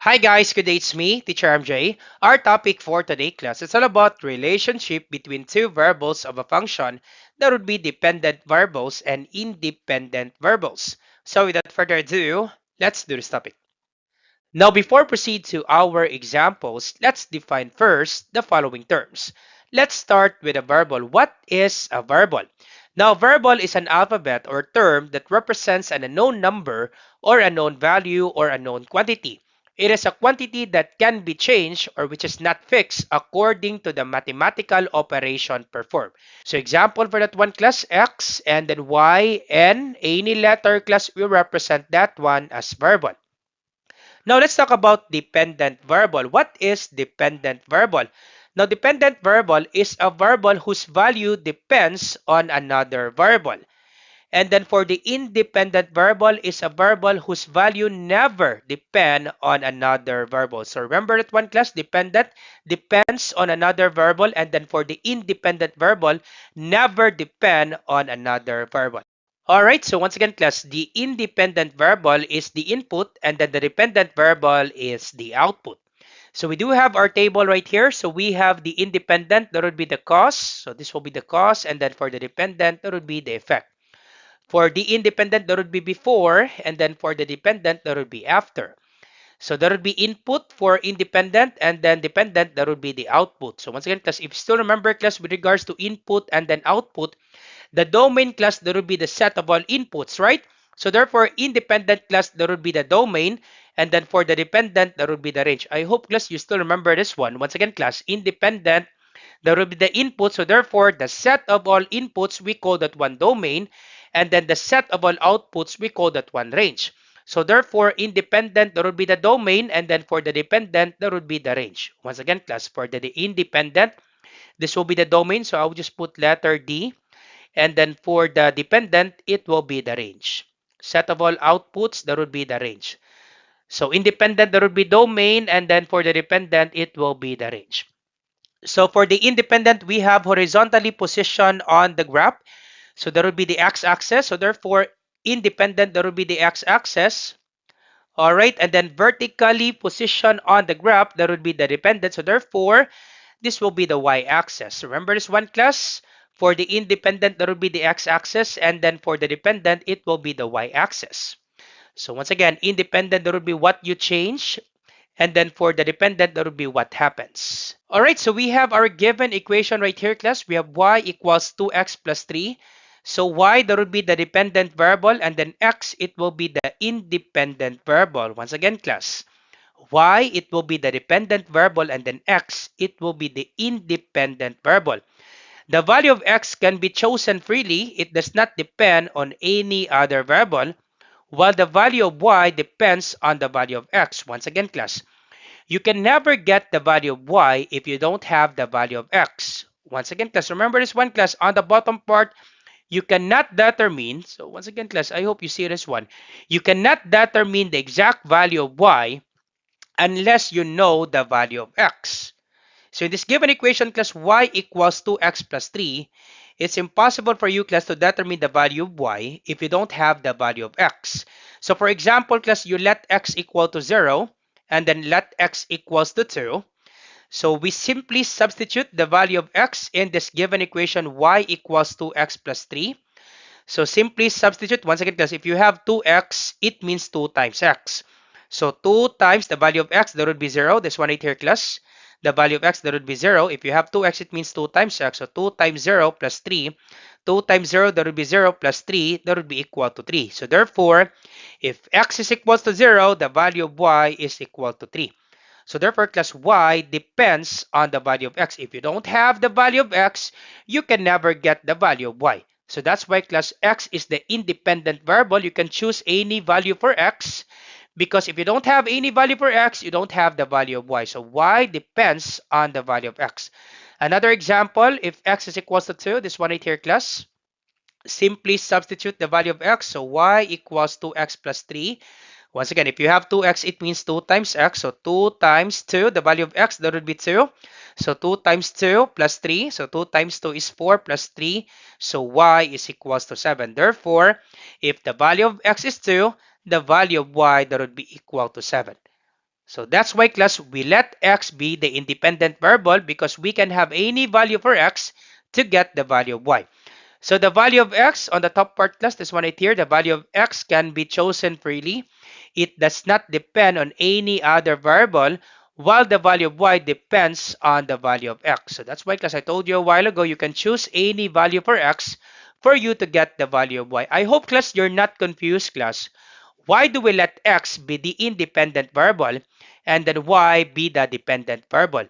Hi guys, good day, it's me, Teacher MJ. Our topic for today class is all about relationship between two variables of a function that would be dependent variables and independent variables. So without further ado, let's do this topic. Now before proceed to our examples, let's define first the following terms. Let's start with a variable. What is a variable? Now variable is an alphabet or term that represents an unknown number or a known value or a known quantity. It is a quantity that can be changed or which is not fixed according to the mathematical operation performed. So example for that one class x and then y and any letter class will represent that one as variable. Now let's talk about dependent variable. What is dependent variable? Now dependent variable is a variable whose value depends on another variable. And then for the independent variable is a variable whose value never depend on another variable. So remember that one class, dependent depends on another variable, and then for the independent variable, never depend on another variable. All right, so once again, class, the independent variable is the input and then the dependent variable is the output. So we do have our table right here. So we have the independent, that would be the cause. So this will be the cause, and then for the dependent, that would be the effect. For the independent, that would be before, and then for the dependent, that would be after. So that would be input for independent, and then dependent, that would be the output. So once again, class, if you still remember, class, with regards to input and then output, the domain class, there will be the set of all inputs, right? So therefore, independent class, there will be the domain. And then for the dependent, there will be the range. I hope class, you still remember this one. Once again, class, independent, there will be the input. So therefore, the set of all inputs, we call that one domain. And then the set of all outputs, we call that one range. So therefore, independent, there will be the domain. And then for the dependent, there will be the range. Once again, class, for the independent, this will be the domain. So I'll just put letter D. And then for the dependent, it will be the range. Set of all outputs, that would be the range. So independent, there would be domain, and then for the dependent, it will be the range. So for the independent, we have horizontally positioned on the graph. So there would be the x-axis. So therefore, independent, there would be the x-axis. All right, and then vertically positioned on the graph, there would be the dependent. So therefore, this will be the y-axis. Remember this one class? For the independent, that will be the x-axis, and then for the dependent, it will be the y-axis. So once again, independent, that will be what you change, and then for the dependent, that will be what happens. All right, so we have our given equation right here, class. We have y equals 2x plus 3. So y, that would be the dependent variable, and then x, it will be the independent variable. Once again, class, y, it will be the dependent variable, and then x, it will be the independent variable. The value of x can be chosen freely. It does not depend on any other variable, while the value of y depends on the value of x. Once again, class, you can never get the value of y if you don't have the value of x. Once again, class, remember this one, class, on the bottom part, you cannot determine, so once again, class, I hope you see this one, you cannot determine the exact value of y unless you know the value of x. So in this given equation, class, y equals 2x plus 3, it's impossible for you, class, to determine the value of y if you don't have the value of x. So for example, class, you let x equal to 0 and then let x equals to 2. So we simply substitute the value of x in this given equation, y equals 2x plus 3. So simply substitute. Once again, class, if you have 2x, it means 2 times x. So 2 times the value of x, that would be 0. This one right here, class. The value of x, that would be 0. If you have 2x, it means 2 times x. So 2 times 0 plus 3. 2 times 0, that would be 0 plus 3. That would be equal to 3. So therefore, if x is equal to 0, the value of y is equal to 3. So therefore, class, y depends on the value of x. If you don't have the value of x, you can never get the value of y. So that's why, class, x is the independent variable. You can choose any value for x, because if you don't have any value for x, you don't have the value of y. So y depends on the value of x. Another example, if x is equals to 2, this one right here, class, simply substitute the value of x. So y equals 2x plus 3. Once again, if you have 2x, it means 2 times x. So 2 times 2, the value of x, that would be 2. So 2 times 2 plus 3. So 2 times 2 is 4 plus 3. So y is equals to 7. Therefore, if the value of x is 2, the value of y, that would be equal to 7. So that's why class, we let x be the independent variable because we can have any value for x to get the value of y. So the value of x on the top part class, this one right here, the value of x can be chosen freely. It does not depend on any other variable, while the value of y depends on the value of x. So that's why, class, I told you a while ago, you can choose any value for x for you to get the value of y. I hope, class, you're not confused, class. Why do we let x be the independent variable and then y be the dependent variable?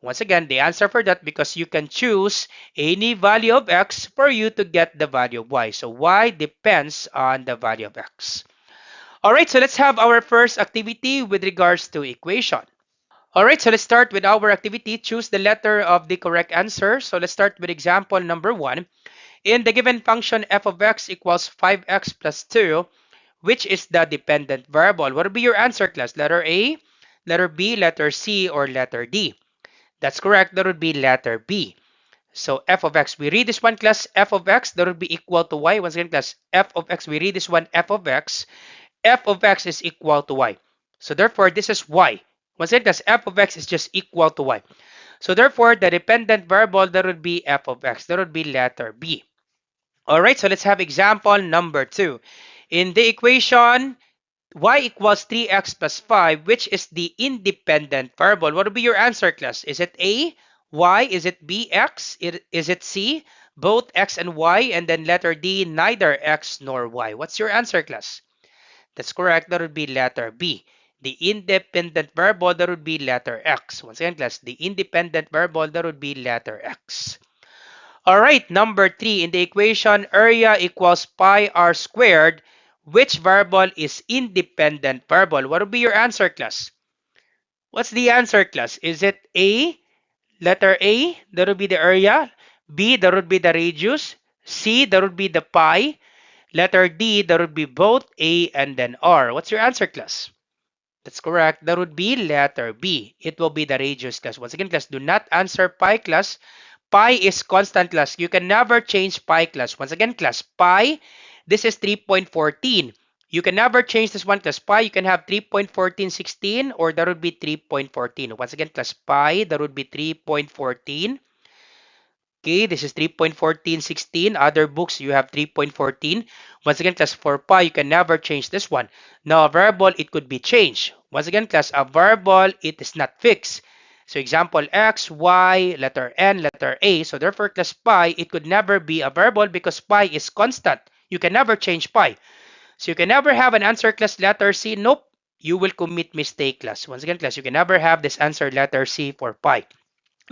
Once again, the answer for that, because you can choose any value of x for you to get the value of y. So y depends on the value of x. All right, so let's have our first activity with regards to equation. All right, so let's start with our activity. Choose the letter of the correct answer. So let's start with example number 1. In the given function f of x equals 5x plus 2, which is the dependent variable? What will be your answer, class? Letter A, letter B, letter C, or letter D? That's correct. That would be letter B. So f of x, we read this one, class, f of x, that would be equal to y. Once again, class, f of x, we read this one, f of x is equal to y. So therefore, this is y. Once again, class, f of x is just equal to y. So therefore, the dependent variable, that would be f of x. That would be letter B. All right, so let's have example number 2. In the equation, y equals 3x plus 5, which is the independent variable. What will be your answer, class? Is it A, y? Is it B, x? Is it C, both x and y? And then letter D, neither x nor y. What's your answer, class? That's correct. That would be letter B. The independent variable, that would be letter x. Once again, class, the independent variable, that would be letter x. All right, number 3, in the equation, area equals pi r squared. Which variable is independent variable? What will be your answer, class? What's the answer, class? Is it A, letter A, that would be the area, B, that would be the radius, C, that would be the pi, letter D, that would be both A and then R? What's your answer, class? That's correct. That would be letter B. It will be the radius, class. Once again, class, do not answer pi, class. Pi is constant, class. You can never change pi, class. Once again, class, pi, this is 3.14. You can never change this one, class. Pi, you can have 3.1416 or that would be 3.14. Once again, class, pi, that would be 3.14. Okay, this is 3.1416. Other books, you have 3.14. Once again, class, for pi, you can never change this one. Now, a variable, it could be changed. Once again, class, a variable, it is not fixed. So example, x, y, letter n, letter a. So therefore, class, pi, it could never be a variable because pi is constant. You can never change pi. So you can never have an answer, class, letter C. Nope, you will commit mistake, class. Once again, class, you can never have this answer, letter C, for pi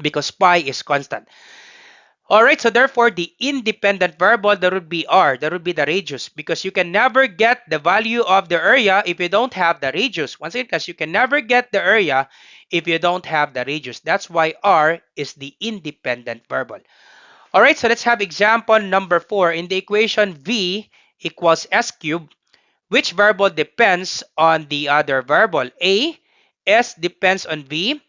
because pi is constant. All right, so therefore, the independent variable, that would be r, that would be the radius, because you can never get the value of the area if you don't have the radius. Once again, because you can never get the area if you don't have the radius. That's why r is the independent variable. All right, so let's have example number 4. In the equation v equals s cubed, which variable depends on the other variable? A, S depends on V.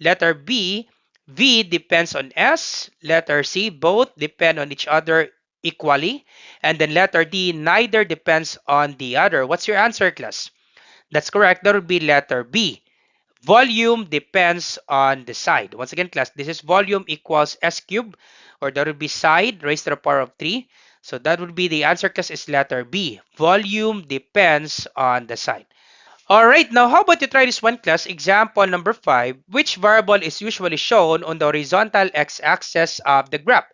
Letter B, V depends on S. Letter C, both depend on each other equally. And then letter D, neither depends on the other. What's your answer, class? That's correct. That would be letter B. Volume depends on the side. Once again, class, this is volume equals S cubed, or that would be side raised to the power of 3. So that would be the answer, class, is letter B. Volume depends on the side. All right, now how about you try this one, class? Example number 5. Which variable is usually shown on the horizontal x-axis of the graph?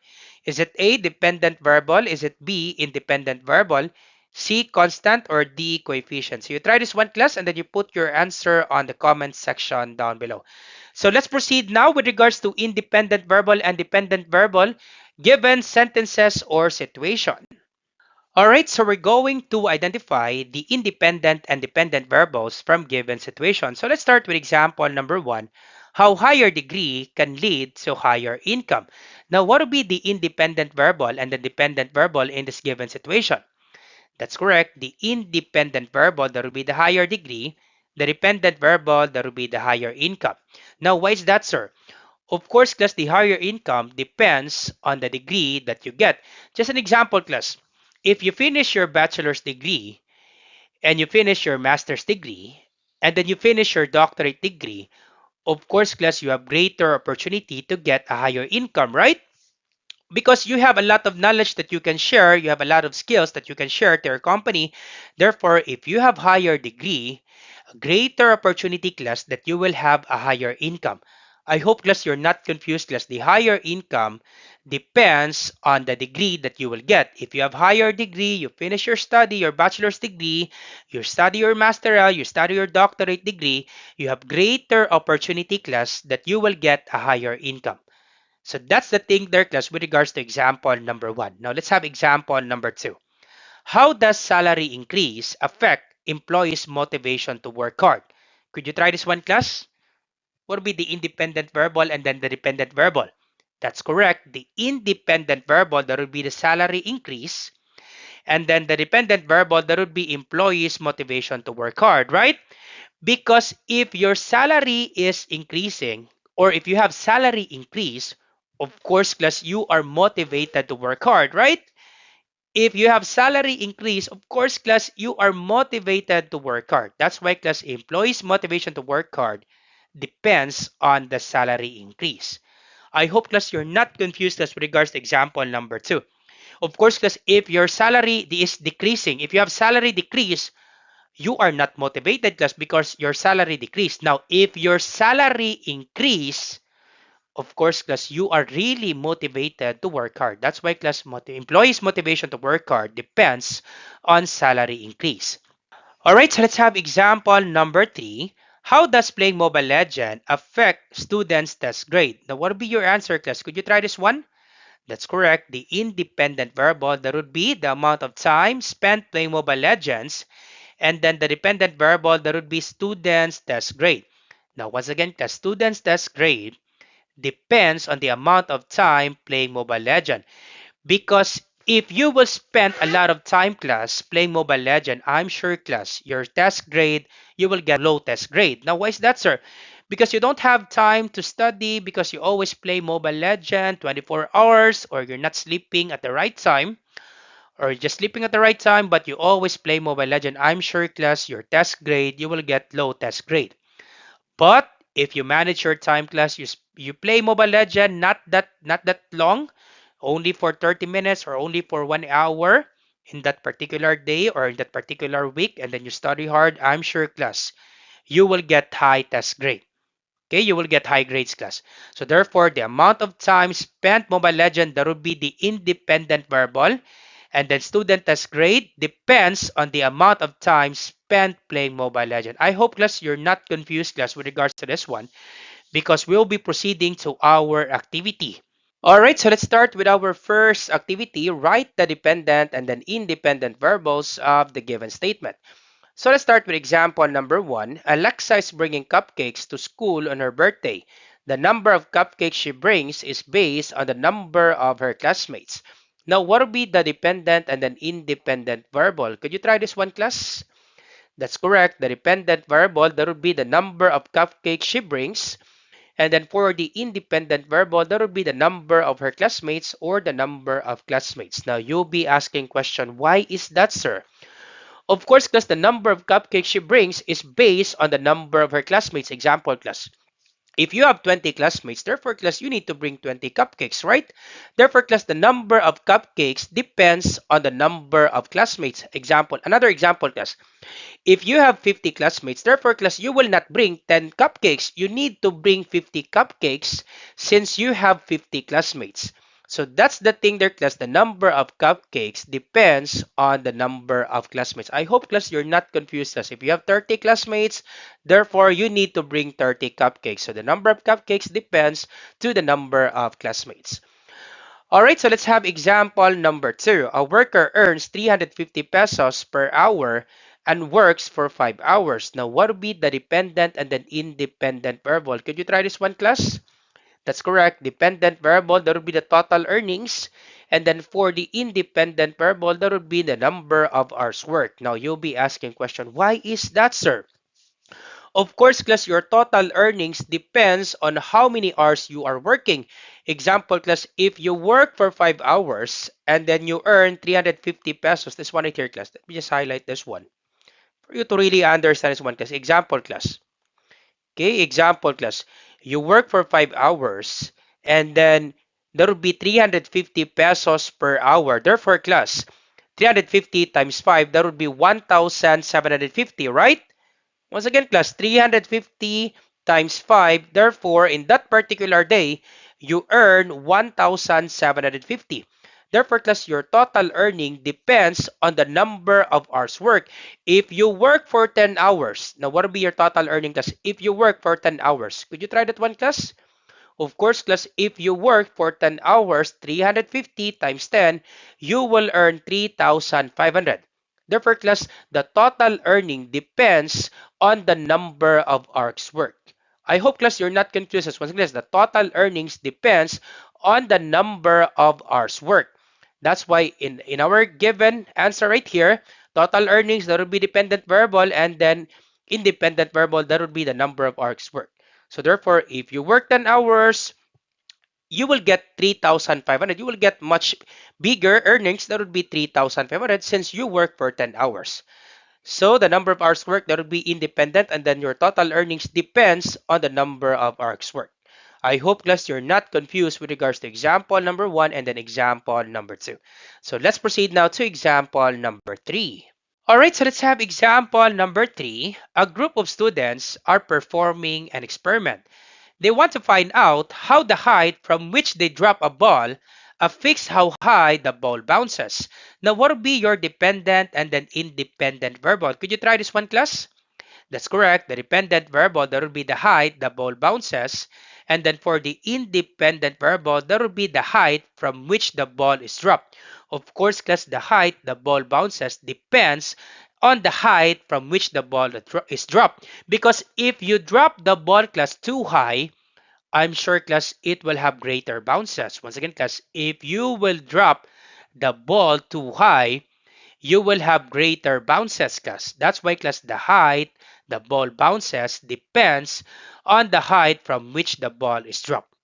Is it A, dependent variable? Is it B, independent variable? C, constant, or D, coefficient? So you try this one, class, and then you put your answer on the comment section down below. So let's proceed now with regards to independent variable and dependent variable given sentences or situation. All right, so we're going to identify the independent and dependent variables from given situations. So let's start with example number 1. How higher degree can lead to higher income. Now, what would be the independent variable and the dependent variable in this given situation? That's correct. The independent variable, that would be the higher degree. The dependent variable, that would be the higher income. Now, why is that, sir? Of course, class, the higher income depends on the degree that you get. Just an example, class. If you finish your bachelor's degree and you finish your master's degree, and then you finish your doctorate degree, of course, class, you have greater opportunity to get a higher income, right? Because you have a lot of knowledge that you can share, you have a lot of skills that you can share to your company. Therefore, if you have higher degree, a greater opportunity, class, that you will have a higher income. I hope, class, you're not confused, class. The higher income depends on the degree that you will get. If you have higher degree, you finish your study, your bachelor's degree, you study your masteral, you study your doctorate degree, you have greater opportunity, class, that you will get a higher income. So that's the thing there, class, with regards to example number one. Now let's have example number two. How does salary increase affect employees' motivation to work hard? Could you try this one, class? What would be the independent verbal and then the dependent verbal? That's correct. The independent verbal, that would be the salary increase. And then the dependent verbal, that would be employees' motivation to work hard, right? Because if your salary is increasing, or if you have salary increase, of course, class, you are motivated to work hard, right? If you have salary increase, of course, class, you are motivated to work hard. That's why, class, employees' motivation to work hard depends on the salary increase. I hope, class, you're not confused, class, with regards to example number two. Of course, class, if your salary is decreasing, if you have salary decrease, you are not motivated, class, because your salary decreased. Now, if your salary increase, of course, class, you are really motivated to work hard. That's why, class, employees' motivation to work hard depends on salary increase. All right, so let's have example number three. How does playing Mobile Legend affect students' test grade? Now, what would be your answer, class? Could you try this one? That's correct. The independent variable, that would be the amount of time spent playing Mobile Legends. And then the dependent variable, that would be students' test grade. Now, once again, the students' test grade depends on the amount of time playing Mobile Legend. Because if you will spend a lot of time, class, playing Mobile Legend, I'm sure, class, your test grade, you will get low test grade. Now, why is that, sir? Because you don't have time to study, because you always play Mobile Legend 24 hours, or you're not sleeping at the right time, or just sleeping at the right time, but you always play Mobile Legend, I'm sure, class, your test grade, you will get low test grade. But if you manage your time, class, you play Mobile Legend not that long, only for 30 minutes or only for 1 hour in that particular day or in that particular week, and then you study hard, I'm sure, class, you will get high test grade. Okay, you will get high grades, class. So therefore, the amount of time spent Mobile Legend, that would be the independent variable. And then student test grade depends on the amount of time spent playing Mobile Legend. I hope, class, you're not confused, class, with regards to this one, because we'll be proceeding to our activity. All right, so let's start with our first activity. Write the dependent and then independent variables of the given statement. So let's start with example number one. Alexa is bringing cupcakes to school on her birthday. The number of cupcakes she brings is based on the number of her classmates. Now, what would be the dependent and then independent variable? Could you try this one, class? That's correct. The dependent variable, that would be the number of cupcakes she brings. And then for the independent variable, that would be the number of her classmates or the number of classmates. Now, you'll be asking question, why is that, sir? Of course, class, the number of cupcakes she brings is based on the number of her classmates. Example, class. If you have 20 classmates, therefore, class, you need to bring 20 cupcakes, right? Therefore, class, the number of cupcakes depends on the number of classmates. Example, another example, class. If you have 50 classmates, therefore, class, you will not bring 10 cupcakes. You need to bring 50 cupcakes since you have 50 classmates. So that's the thing there, class. The number of cupcakes depends on the number of classmates. I hope, class, you're not confused, class. If you have 30 classmates, therefore, you need to bring 30 cupcakes. So the number of cupcakes depends to the number of classmates. All right, so let's have example number two. A worker earns 350 pesos per hour and works for 5 hours. Now, what would be the dependent and then independent variable? Could you try this one, class? That's correct. Dependent variable, that would be the total earnings. And then for the independent variable, that would be the number of hours worked. Now, you'll be asking question, why is that, sir? Of course, class, your total earnings depends on how many hours you are working. Example, class, if you work for 5 hours and then you earn 350 pesos, this one right here, class. Let me just highlight this one. For you to really understand this one class. Example class. Okay, example class. You work for 5 hours and then there will be 350 pesos per hour. Therefore, class, 350 times 5, that would be 1,750, right? Once again, class, 350 times 5. Therefore, in that particular day, you earn 1,750. Therefore, class, your total earning depends on the number of hours work. If you work for 10 hours, now what will be your total earning, class? If you work for 10 hours, could you try that one, class? Of course, class, if you work for 10 hours, 350 times 10, you will earn 3,500. Therefore, class, the total earning depends on the number of hours worked. I hope, class, you're not confused as well. Class, the total earnings depends on the number of hours worked. That's why in our given answer right here, total earnings, that would be dependent variable, and then independent variable, that would be the number of hours worked. So therefore, if you work 10 hours, you will get 3,500. You will get much bigger earnings. That would be 3,500 since you work for 10 hours. So the number of hours worked, that would be independent, and then your total earnings depends on the number of hours worked. I hope, class, you're not confused with regards to example number 1 and then example number 2. So let's proceed now to example number 3. Alright, so let's have example number 3. A group of students are performing an experiment. They want to find out how the height from which they drop a ball affects how high the ball bounces. Now, what would be your dependent and then independent variable? Could you try this one, class? That's correct. The dependent variable, that would be the height the ball bounces. And then for the independent variable, that would be the height from which the ball is dropped. Of course, class, the height the ball bounces depends on the height from which the ball is dropped. Because if you drop the ball, class, too high, I'm sure, class, it will have greater bounces. Once again, class, if you will drop the ball too high, you will have greater bounces, class. That's why, class, the height the ball bounces depends on the height from which the ball is dropped.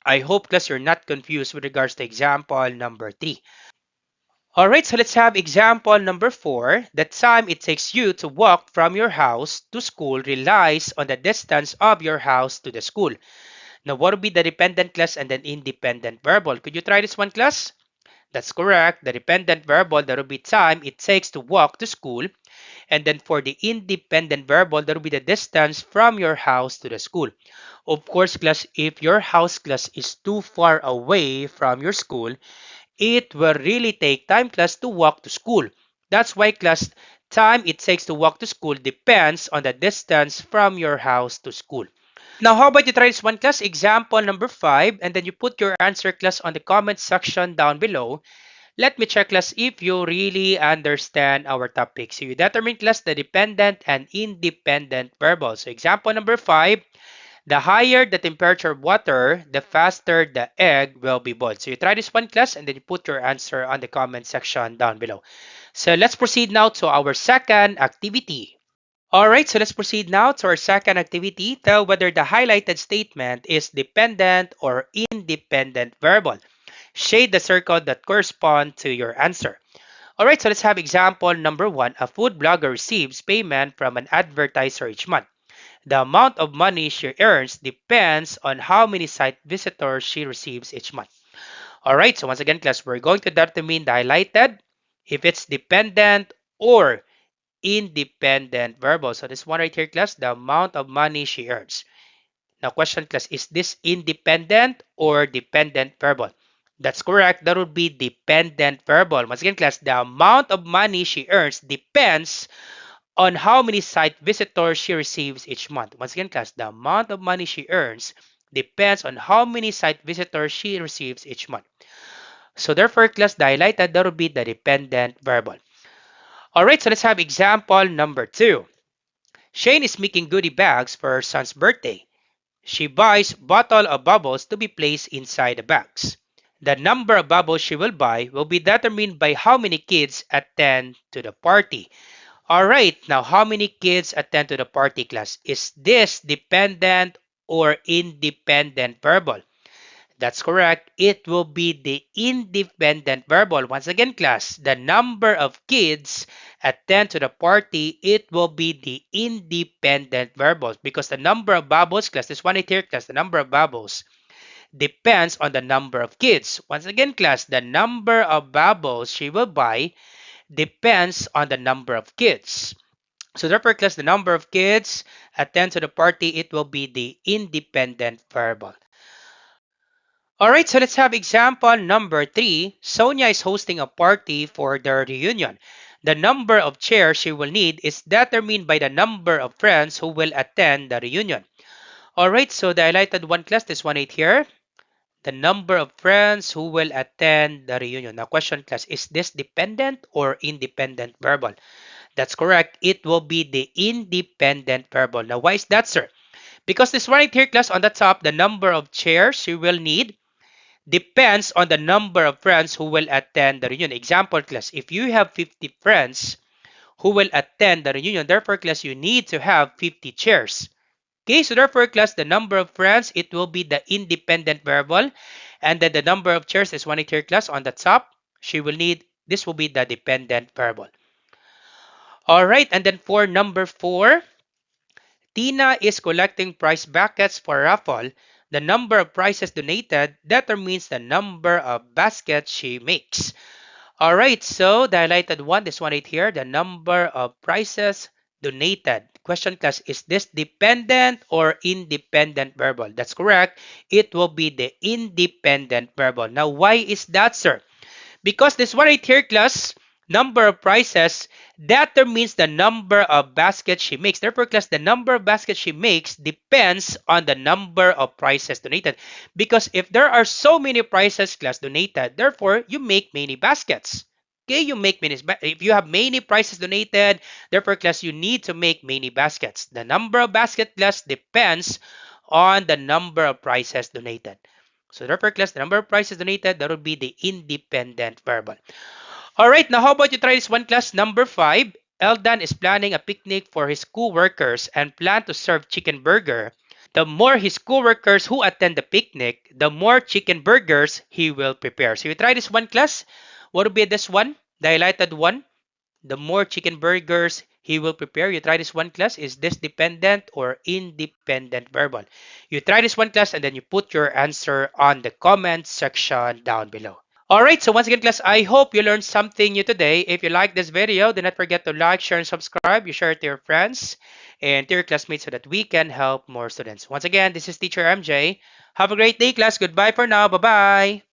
I hope, class, you're not confused with regards to example number 3. Alright, so let's have example number 4. The time it takes you to walk from your house to school relies on the distance of your house to the school. Now, what would be the dependent class and then independent variable? Could you try this one, class? That's correct. The dependent variable, that would be time it takes to walk to school. And then for the independent variable, that would be the distance from your house to the school. Of course, class, if your house, class, is too far away from your school, it will really take time, class, to walk to school. That's why, class, time it takes to walk to school depends on the distance from your house to school. Now, how about you try this one, class? Example number 5, and then you put your answer, class, on the comment section down below. Let me check, class, if you really understand our topic. So you determine, class, the dependent and independent variables. So example number 5, the higher the temperature of water, the faster the egg will be boiled. So you try this one, class, and then you put your answer on the comment section down below. So let's proceed now to our second activity. Alright, so let's proceed now to our second activity. Tell whether the highlighted statement is dependent or independent variable. Shade the circle that correspond to your answer. Alright, so let's have example number 1. A food blogger receives payment from an advertiser each month. The amount of money she earns depends on how many site visitors she receives each month. Alright, so once again, class, we're going to determine the highlighted, if it's dependent or independent variable. So this one right here, class, the amount of money she earns. Now, question, class, is this independent or dependent variable? That's correct. That would be dependent variable. Once again, class, the amount of money she earns depends on how many site visitors she receives each month. Once again, class, the amount of money she earns depends on how many site visitors she receives each month. So therefore, class, the highlighted, that would be the dependent variable. Alright, so let's have example number 2. Shane is making goodie bags for her son's birthday. She buys bottle of bubbles to be placed inside the bags. The number of bubbles she will buy will be determined by how many kids attend to the party. Alright, now how many kids attend to the party, class? Is this dependent or independent variable? That's correct. It will be the independent verbal. Once again, class, the number of kids attend to the party, it will be the independent verbal because the number of bubbles, class, this one right here, class, the number of bubbles depends on the number of kids. Once again, class, the number of bubbles she will buy depends on the number of kids. So therefore, class, the number of kids attend to the party, it will be the independent variable. All right, so let's have example number 3. Sonia is hosting a party for their reunion. The number of chairs she will need is determined by the number of friends who will attend the reunion. All right, so the highlighted one, class, this one right here. The number of friends who will attend the reunion. Now, question, class, is this dependent or independent verbal? That's correct. It will be the independent verbal. Now, why is that, sir? Because this one right here, class, on the top, the number of chairs you will need depends on the number of friends who will attend the reunion. Example, class, if you have 50 friends who will attend the reunion, therefore, class, you need to have 50 chairs. Okay, so therefore, class, the number of friends, it will be the independent variable. And then the number of chairs is one right here, class, on the top. She will need, this will be the dependent variable. All right, and then for number 4, Tina is collecting prize buckets for raffle. The number of prizes donated determines the number of baskets she makes. All right, so the highlighted one, this one right here, the number of prizes donated. Question, class, is this dependent or independent verbal? That's correct. It will be the independent verbal. Now, why is that, sir? Because this one right here, class, number of prices, determines the number of baskets she makes. Therefore, class, the number of baskets she makes depends on the number of prices donated. Because if there are so many prices, class, donated, therefore, you make many baskets. Okay, you make many. If you have many prices donated, therefore, class, you need to make many baskets. The number of basket, class, depends on the number of prices donated. So therefore, class, the number of prices donated, that would be the independent variable. All right, now how about you try this one, class? Number 5, Eldan is planning a picnic for his co-workers and plan to serve chicken burger. The more his co-workers who attend the picnic, the more chicken burgers he will prepare. So you try this one, class. What would be this one? The highlighted one. The more chicken burgers he will prepare. You try this one, class. Is this dependent or independent verbal? You try this one, class, and then you put your answer on the comment section down below. All right, so once again, class, I hope you learned something new today. If you like this video, do not forget to like, share, and subscribe. You share it to your friends and to your classmates so that we can help more students. Once again, this is Teacher MJ. Have a great day, class. Goodbye for now. Bye-bye.